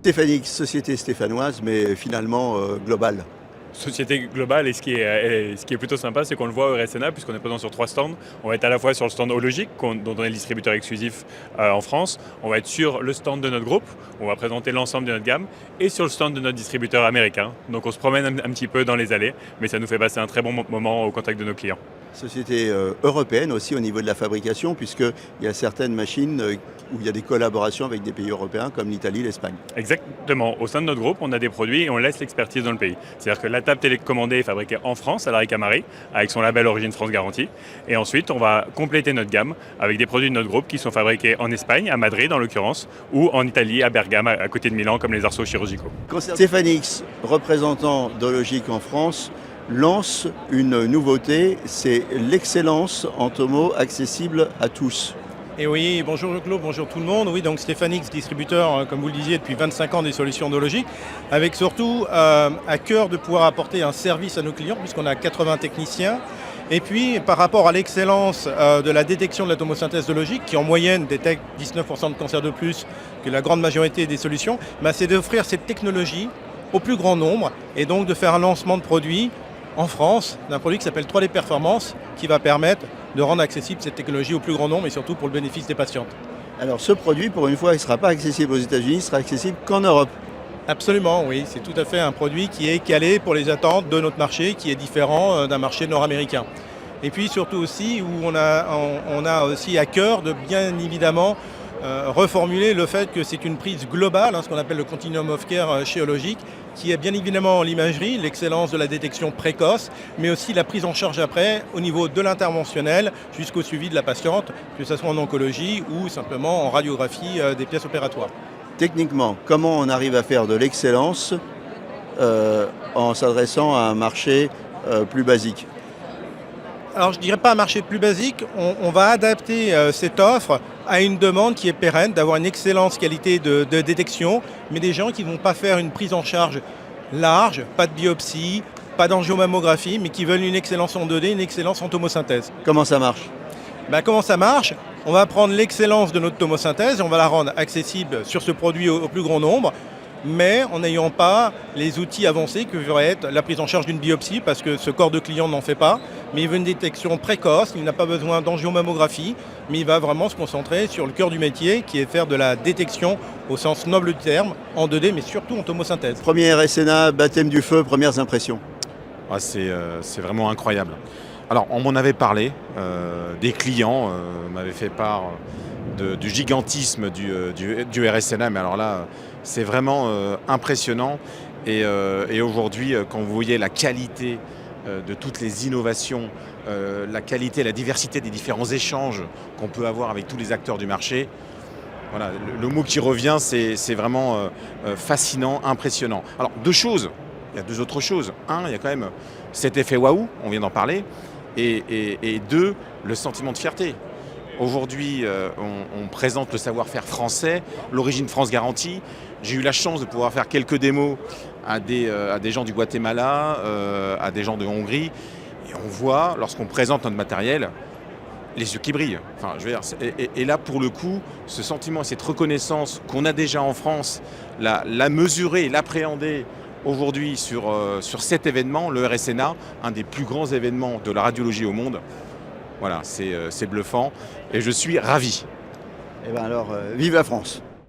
Stéphanix, société stéphanoise, mais finalement globale. Société globale, et ce qui est plutôt sympa, c'est qu'on le voit au RSNA, puisqu'on est présent sur 3 stands. On va être à la fois sur le stand Hologic, dont on est le distributeur exclusif en France. On va être sur le stand de notre groupe, où on va présenter l'ensemble de notre gamme, et sur le stand de notre distributeur américain. Donc on se promène un petit peu dans les allées, mais ça nous fait passer un très bon moment au contact de nos clients. Société européenne aussi au niveau de la fabrication, puisqu'il y a certaines machines où il y a des collaborations avec des pays européens comme l'Italie, l'Espagne. Exactement. Au sein de notre groupe, on a des produits et on laisse l'expertise dans le pays. C'est-à-dire que la table télécommandée est fabriquée en France, à la Ricamari, avec son label Origine France Garantie. Et ensuite, on va compléter notre gamme avec des produits de notre groupe qui sont fabriqués en Espagne, à Madrid en l'occurrence, ou en Italie, à Bergame, à côté de Milan, comme les arceaux chirurgicaux. Stéphanix, représentant d'Hologic en France, lance une nouveauté, c'est l'excellence en tomo accessible à tous. Et oui, bonjour Claude, bonjour tout le monde. Oui, donc Stéphanix, distributeur, comme vous le disiez, depuis 25 ans des solutions Hologic, avec surtout à cœur de pouvoir apporter un service à nos clients, puisqu'on a 80 techniciens. Et puis, par rapport à l'excellence de la détection de la tomosynthèse Hologic, qui en moyenne détecte 19% de cancer de plus que la grande majorité des solutions, c'est d'offrir cette technologie au plus grand nombre et donc de faire un lancement de produit en France d'un produit qui s'appelle 3D Performance, qui va permettre de rendre accessible cette technologie au plus grand nombre et surtout pour le bénéfice des patientes. Alors ce produit, pour une fois, il ne sera pas accessible aux États-Unis, il sera accessible qu'en Europe. Absolument, oui. C'est tout à fait un produit qui est calé pour les attentes de notre marché, qui est différent d'un marché nord-américain. Et puis surtout aussi, où on a aussi à cœur de bien évidemment reformuler le fait que c'est une prise globale, ce qu'on appelle le Continuum of Care chez Hologic, qui est bien évidemment l'imagerie, l'excellence de la détection précoce, mais aussi la prise en charge après au niveau de l'interventionnel jusqu'au suivi de la patiente, que ce soit en oncologie ou simplement en radiographie des pièces opératoires. Techniquement, comment on arrive à faire de l'excellence en s'adressant à un marché plus basique? Alors je ne dirais pas un marché plus basique, on va adapter cette offre à une demande qui est pérenne, d'avoir une excellente qualité de détection, mais des gens qui ne vont pas faire une prise en charge large, pas de biopsie, pas d'angiomammographie, mais qui veulent une excellence en 2D, une excellence en tomosynthèse. Comment ça marche? Comment ça marche? On va prendre l'excellence de notre tomosynthèse et on va la rendre accessible sur ce produit au plus grand nombre, mais en n'ayant pas les outils avancés que devrait être la prise en charge d'une biopsie, parce que ce corps de client n'en fait pas, mais il veut une détection précoce, il n'a pas besoin d'angiomammographie, mais il va vraiment se concentrer sur le cœur du métier, qui est faire de la détection au sens noble du terme, en 2D, mais surtout en tomosynthèse. Premier RSNA, baptême du feu, premières impressions. C'est vraiment incroyable. Alors, on m'en avait parlé, des clients m'avaient fait part du gigantisme du RSNA, mais alors là, c'est vraiment impressionnant. Et aujourd'hui, quand vous voyez la qualité de toutes les innovations, la qualité, la diversité des différents échanges qu'on peut avoir avec tous les acteurs du marché, voilà, le mot qui revient, c'est vraiment fascinant, impressionnant. Alors, deux choses, il y a deux autres choses. Un, il y a quand même cet effet waouh, on vient d'en parler, et deux, le sentiment de fierté. Aujourd'hui, on présente le savoir-faire français, l'origine France Garantie. J'ai eu la chance de pouvoir faire quelques démos à des gens du Guatemala, à des gens de Hongrie. Et on voit, lorsqu'on présente notre matériel, les yeux qui brillent. Enfin, je veux dire, et là, pour le coup, ce sentiment et cette reconnaissance qu'on a déjà en France, la mesurer, l'appréhender aujourd'hui sur cet événement, le RSNA, un des plus grands événements de la radiologie au monde. Voilà, c'est bluffant et je suis ravi. Et bien alors, vive la France!